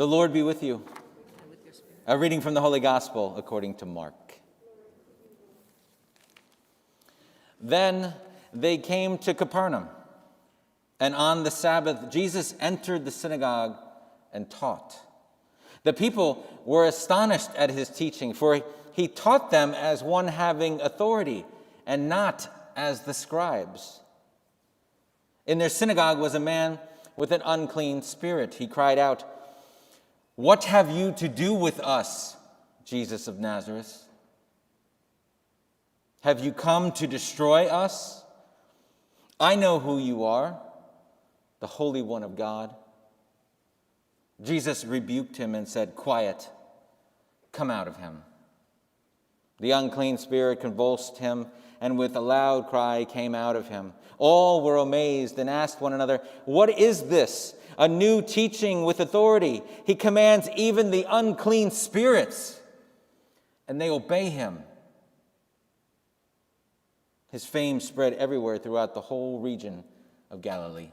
The Lord be with you. And with your spirit. A reading from the Holy Gospel according to Mark. Then they came to Capernaum, and on the Sabbath Jesus entered the synagogue and taught. The people were astonished at his teaching, for he taught them as one having authority, and not as the scribes. In their synagogue was a man with an unclean spirit. He cried out, "What have you to do with us, Jesus of Nazareth? Have you come to destroy us? I know who you are, the Holy One of God." Jesus rebuked him and said, "Quiet, come out of him." The unclean spirit convulsed him, and with a loud cry came out of him. All were amazed and asked one another, "What is this? A new teaching with authority. He commands even the unclean spirits, and they obey him." His fame spread everywhere throughout the whole region of Galilee.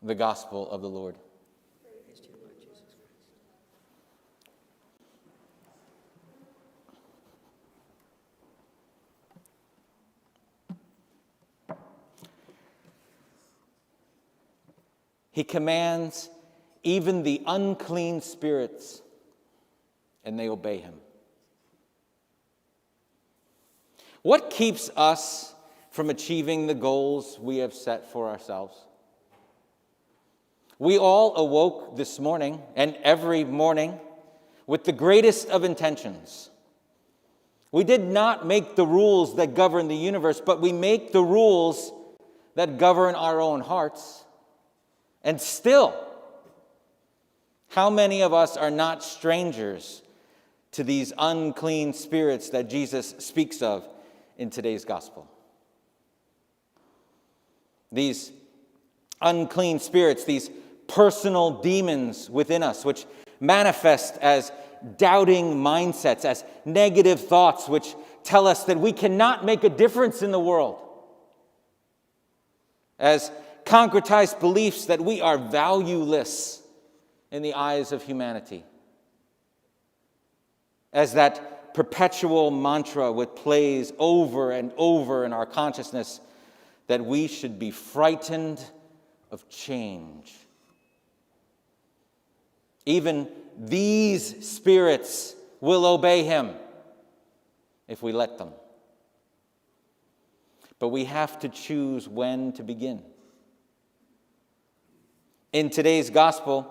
The Gospel of the Lord. Praise to you, Lord Jesus Christ. He commands even the unclean spirits, and they obey him. What keeps us from achieving the goals we have set for ourselves? We all awoke this morning and every morning with the greatest of intentions. We did not make the rules that govern the universe, but we make the rules that govern our own hearts. And still, how many of us are not strangers to these unclean spirits that Jesus speaks of in today's gospel? These unclean spirits, these personal demons within us, which manifest as doubting mindsets, as negative thoughts, which tell us that we cannot make a difference in the world, as concretized beliefs that we are valueless in the eyes of humanity, as that perpetual mantra which plays over and over in our consciousness that we should be frightened of change. Even these spirits will obey him if we let them. But we have to choose when to begin. In today's gospel,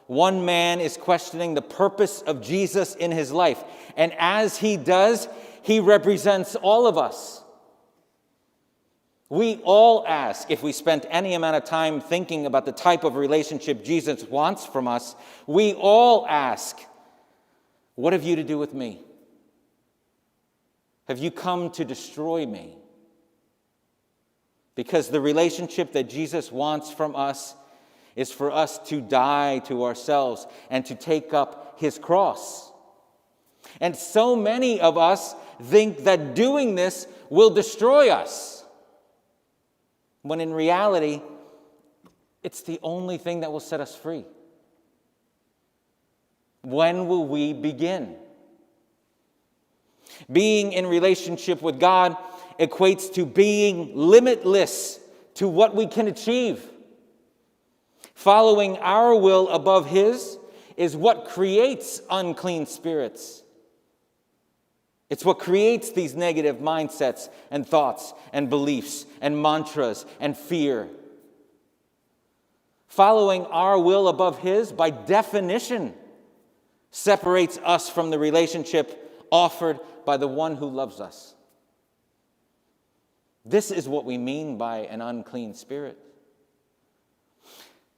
one man is questioning the purpose of Jesus in his life. And as he does, he represents all of us. We all ask, if we spent any amount of time thinking about the type of relationship Jesus wants from us, we all ask, "What have you to do with me? Have you come to destroy me?" Because the relationship that Jesus wants from us is for us to die to ourselves and to take up his cross. And so many of us think that doing this will destroy us, when in reality, it's the only thing that will set us free. When will we begin? Being in relationship with God equates to being limitless to what we can achieve. Following our will above his is what creates unclean spirits. It's what creates these negative mindsets and thoughts and beliefs and mantras and fear. Following our will above his, by definition, separates us from the relationship offered by the one who loves us. This is what we mean by an unclean spirit.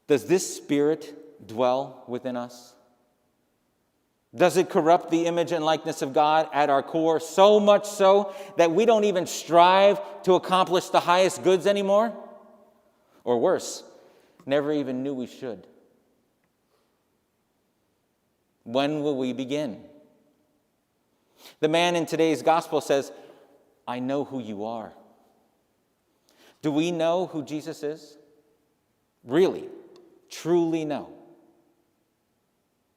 Does this spirit dwell within us? Does it corrupt the image and likeness of God at our core, so much so that we don't even strive to accomplish the highest goods anymore? Or worse, never even knew we should? When will we begin? The man in today's gospel says, "I know who you are." Do we know who Jesus is? really, truly know?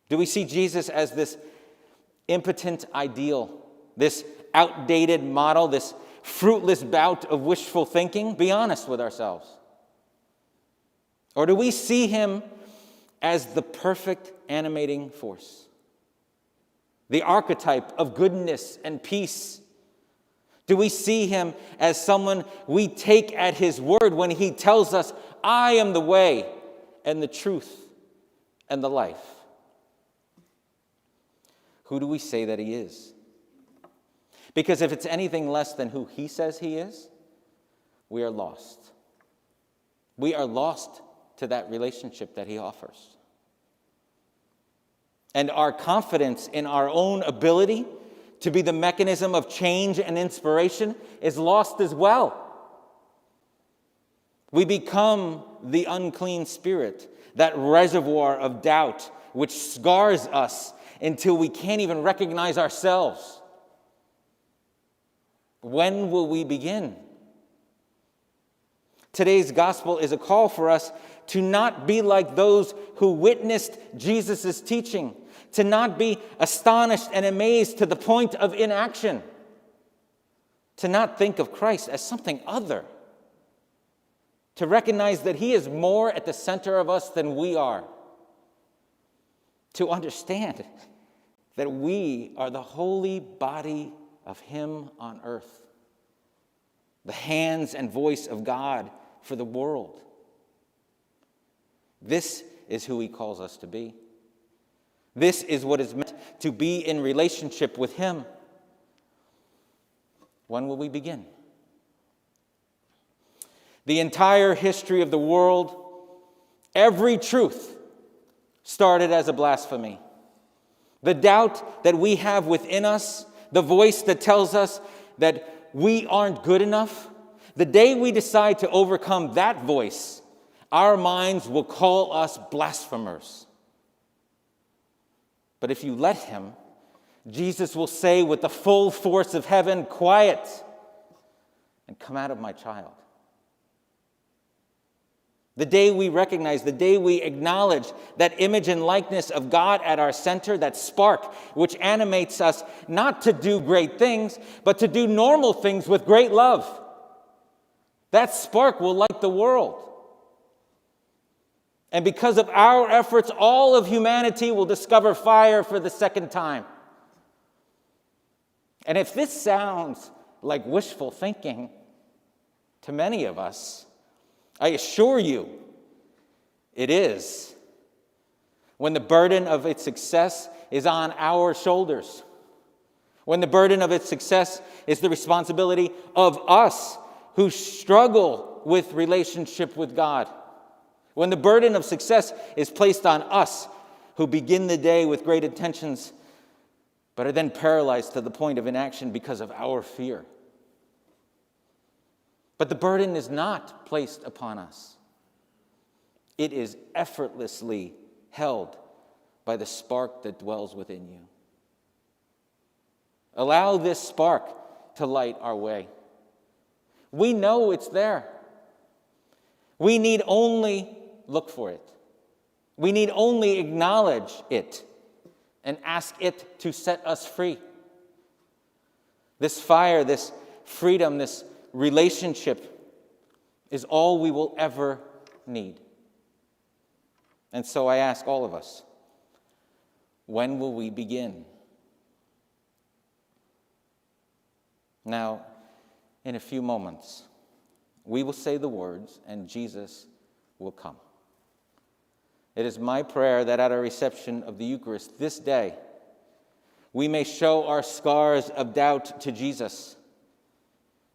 Do we see Jesus as this impotent ideal, this outdated model, this fruitless bout of wishful thinking? Be honest with ourselves. Or do we see him as the perfect animating force, the archetype of goodness and peace? Do we see him as someone we take at his word when he tells us, I am the way and the truth and the life? Who do we say that he is? Because if it's anything less than who he says he is, we are lost. We are lost to that relationship that he offers. And our confidence in our own ability to be the mechanism of change and inspiration is lost as well. We become the unclean spirit, that reservoir of doubt which scars us until we can't even recognize ourselves. When will we begin? Today's gospel is a call for us to not be like those who witnessed Jesus' teaching, to not be astonished and amazed to the point of inaction, to not think of Christ as something other, to recognize that he is more at the center of us than we are, to understand that we are the holy body of him on earth, the hands and voice of God for the world. This is who he calls us to be. This is what is meant to be in relationship with him. When will we begin? The entire history of the world, every truth started as a blasphemy. The doubt that we have within us, the voice that tells us that we aren't good enough, the day we decide to overcome that voice, our minds will call us blasphemers. But if you let him, Jesus will say with the full force of heaven, quiet, and come out of my child. The day we recognize, the day we acknowledge that image and likeness of God at our center, that spark which animates us not to do great things, but to do normal things with great love, that spark will light the world. And because of our efforts, all of humanity will discover fire for the second time. And if this sounds like wishful thinking to many of us, I assure you it is. When the burden of its success is on our shoulders, when the burden of its success is the responsibility of us who struggle with relationship with God, when the burden of success is placed on us who begin the day with great intentions but are then paralyzed to the point of inaction because of our fear. But the burden is not placed upon us. It is effortlessly held by the spark that dwells within you. Allow this spark to light our way. We know it's there. We need only look for it. We need only acknowledge it and ask it to set us free. This fire, this freedom, this relationship is all we will ever need. And so I ask all of us, when will we begin? Now, in a few moments, we will say the words and Jesus will come. It is my prayer that at our reception of the Eucharist this day, we may show our scars of doubt to Jesus,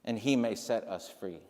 and he may set us free.